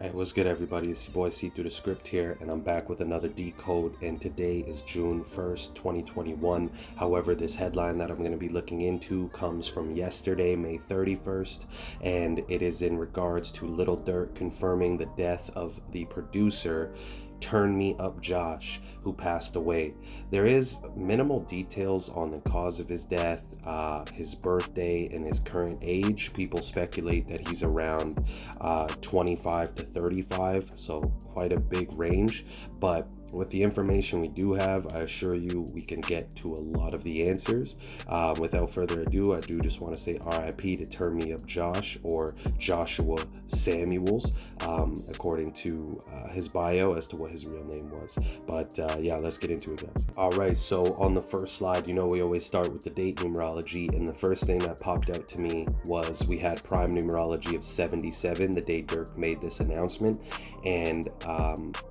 Hey, what's good, everybody? It's your boy C through the script here, and I'm back with another decode. And today is June 1st, 2021. However, this headline that I'm going to be looking into comes from yesterday, May 31st, and it is in regards to lildurk confirming the death of the producer turnmeupjosh, who passed away. There is minimal details on the cause of his death, his birthday, and his current age. People speculate that he's around 25 to 35, so quite a big range. But with the information we do have, I assure you we can get to a lot of the answers. Without further ado, I do just want to say RIP to turnmeupjosh, or Joshua Samuels, according to his bio as to what his real name was. But yeah, let's get into it, guys. All right, so on the first slide, you know we always start with the date numerology, and the first thing that popped out to me was we had prime numerology of 77, the day Dirk made this announcement, and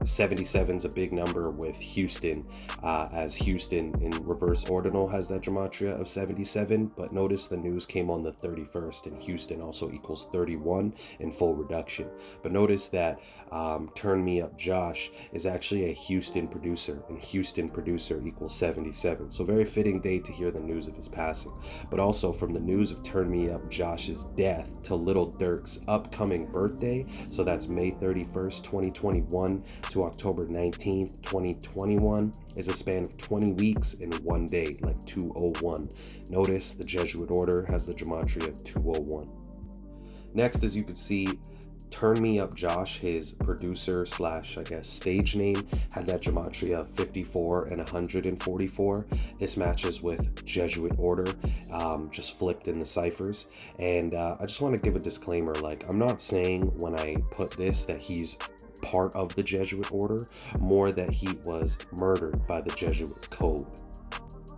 77 is a big number with Houston, as Houston in reverse ordinal has that gematria of 77. But notice the news came on the 31st, and Houston also equals 31 in full reduction. But notice that turnmeupjosh is actually a Houston producer, and Houston producer equals 77. So very fitting day to hear the news of his passing. But also from the news of turnmeupjosh's death to lildurk's upcoming birthday, so that's May 31st, 2021 to October 19th, 2021, is a span of 20 weeks in one day, like 201. Notice the Jesuit order has the gematria of 201. Next, as you can see, turnmeupjosh, his producer slash, I guess, stage name, had that gematria of 54 and 144. This matches with Jesuit order, just flipped in the ciphers. And I just want to give a disclaimer, like, I'm not saying when I put this that he's part of the Jesuit order, more that he was murdered by the Jesuit code.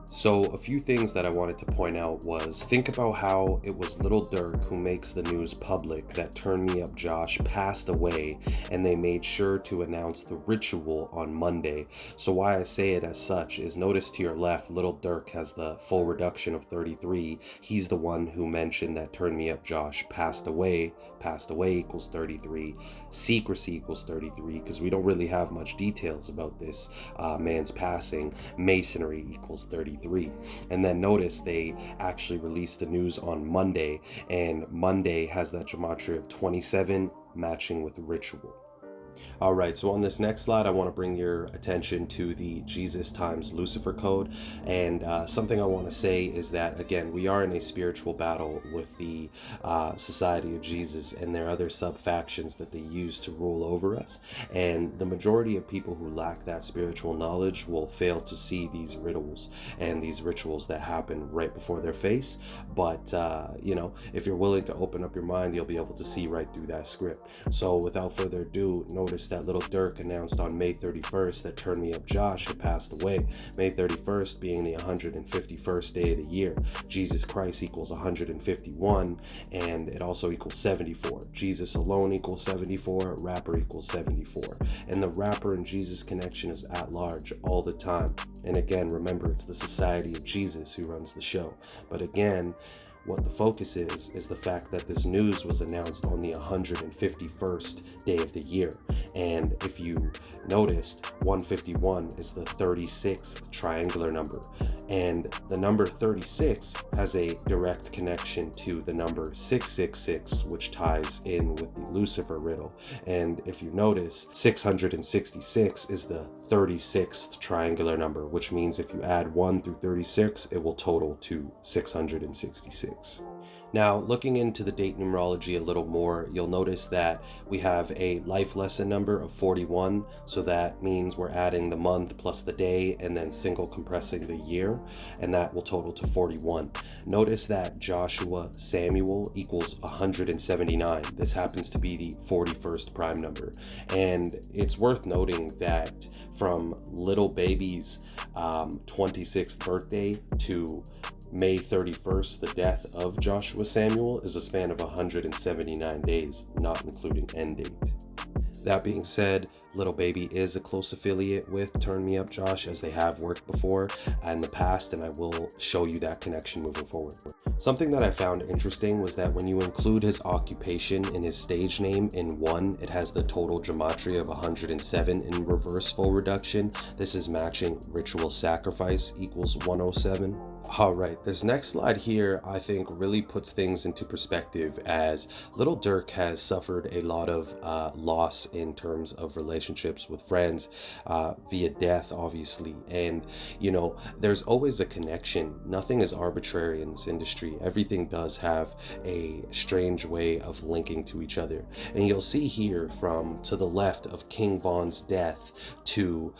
So a few things that I wanted to point out was, think about how it was lildurk who makes the news public that turnmeupjosh passed away, and they made sure to announce the ritual on Monday. So why I say it as such is, notice to your left, lildurk has the full reduction of 33. He's the one who mentioned that turnmeupjosh passed away. Passed away equals 33. Secrecy equals 33, because we don't really have much details about this man's passing. Masonry equals 33. And then notice they actually released the news on Monday, and Monday has that gematria of 27, matching with ritual. All right, so on this next slide, I want to bring your attention to the Jesus times Lucifer code. And something I want to say is that, again, we are in a spiritual battle with the Society of Jesus and their other sub-factions that they use to rule over us. And the majority of people who lack that spiritual knowledge will fail to see these riddles and these rituals that happen right before their face. But, you know, if you're willing to open up your mind, you'll be able to see right through that script. So without further ado, notice that lildurk announced on May 31st that turnmeupjosh had passed away. May 31st being the 151st day of the year. Jesus Christ equals 151, and it also equals 74. Jesus alone equals 74, rapper equals 74. And the rapper and Jesus connection is at large all the time. And again, remember, it's the Society of Jesus who runs the show. But again, what the focus is the fact that this news was announced on the 151st day of the year. And if you noticed, 151 is the 36th triangular number. And the number 36 has a direct connection to the number 666, which ties in with the Lucifer riddle. And if you notice, 666 is the 36th triangular number, which means if you add 1 through 36, it will total to 666. Now, looking into the date numerology a little more, you'll notice that we have a life lesson number of 41. So that means we're adding the month plus the day and then single compressing the year, and that will total to 41. Notice that Joshua Samuel equals 179. This happens to be the 41st prime number. And it's worth noting that from little baby's 26th birthday to May 31st, the death of Joshua Samuel, is a span of 179 days, not including end date. That being said, Little Baby is a close affiliate with Turn Me Up Josh, as they have worked before in the past, and I will show you that connection moving forward. Something that I found interesting was that when you include his occupation in his stage name in 1, it has the total gematria of 107 in reverse full reduction. This is matching ritual sacrifice equals 107. All right, this next slide here, I think, really puts things into perspective, as Little Durk has suffered a lot of loss in terms of relationships with friends via death, obviously. And, you know, there's always a connection. Nothing is arbitrary in this industry. Everything does have a strange way of linking to each other. And you'll see here from to the left of King Von's death to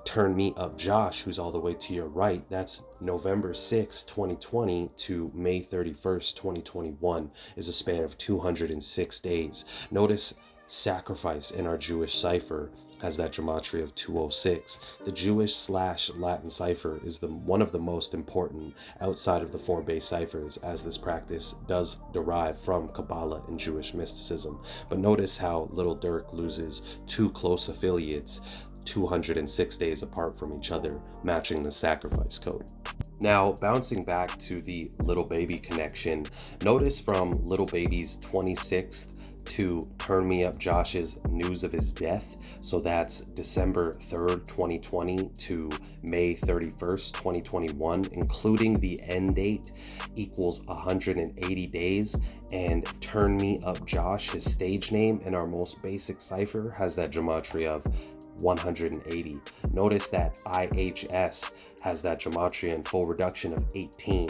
Turn Me Up Josh, who's all the way to your right, that's November 6, 2020 to May 31st, 2021, is a span of 206 days. Notice sacrifice in our Jewish cipher has that gematria of 206. The Jewish/Latin cipher is one of the most important outside of the 4 base ciphers, as this practice does derive from Kabbalah and Jewish mysticism. But notice how Little Durk loses 2 close affiliates 206 days apart from each other, matching the sacrifice code. Now, bouncing back to the Little Baby connection, notice from Little Baby's 26th to Turn Me Up Josh's news of his death, so that's December 3rd, 2020 to May 31st, 2021, including the end date, equals 180 days, and Turn Me Up Josh, his stage name in our most basic cipher, has that gematria of 180. Notice that IHS has that gematria in full reduction of 18.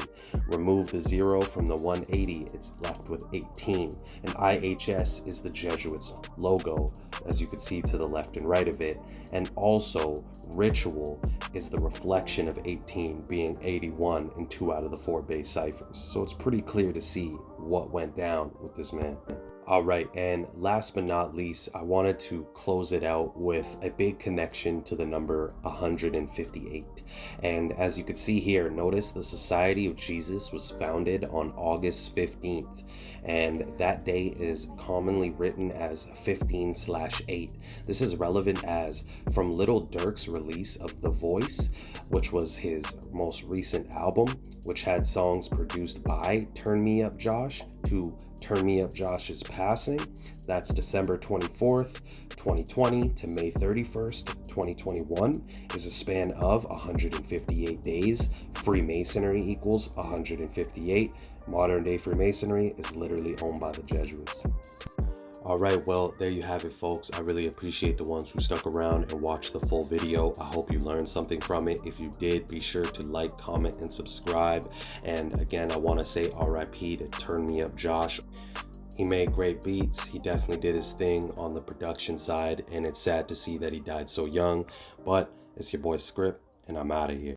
Remove the 0 from the 180, it's left with 18. And IHS is the Jesuits logo, as you can see to the left and right of it. And also, ritual is the reflection of 18 being 81 in 2 out of the 4 base ciphers. So it's pretty clear to see what went down with this man. All right, and last but not least, I wanted to close it out with a big connection to the number 158. And as you can see here, notice the Society of Jesus was founded on August 15th, and that day is commonly written as 15/8. This is relevant as from Little Durk's release of The Voice, which was his most recent album, which had songs produced by Turn Me Up Josh, to Turn Me Up Josh's passing. That's December 24th, 2020 to May 31st, 2021, is a span of 158 days. Freemasonry equals 158. Modern day Freemasonry is literally owned by the Jesuits. All right, well, there you have it, folks. I really appreciate the ones who stuck around and watched the full video. I hope you learned something from it. If you did, be sure to like, comment, and subscribe. And again, I want to say RIP to Turn Me Up Josh. He made great beats. He definitely did his thing on the production side, and it's sad to see that he died so young. But it's your boy Script, and I'm out of here.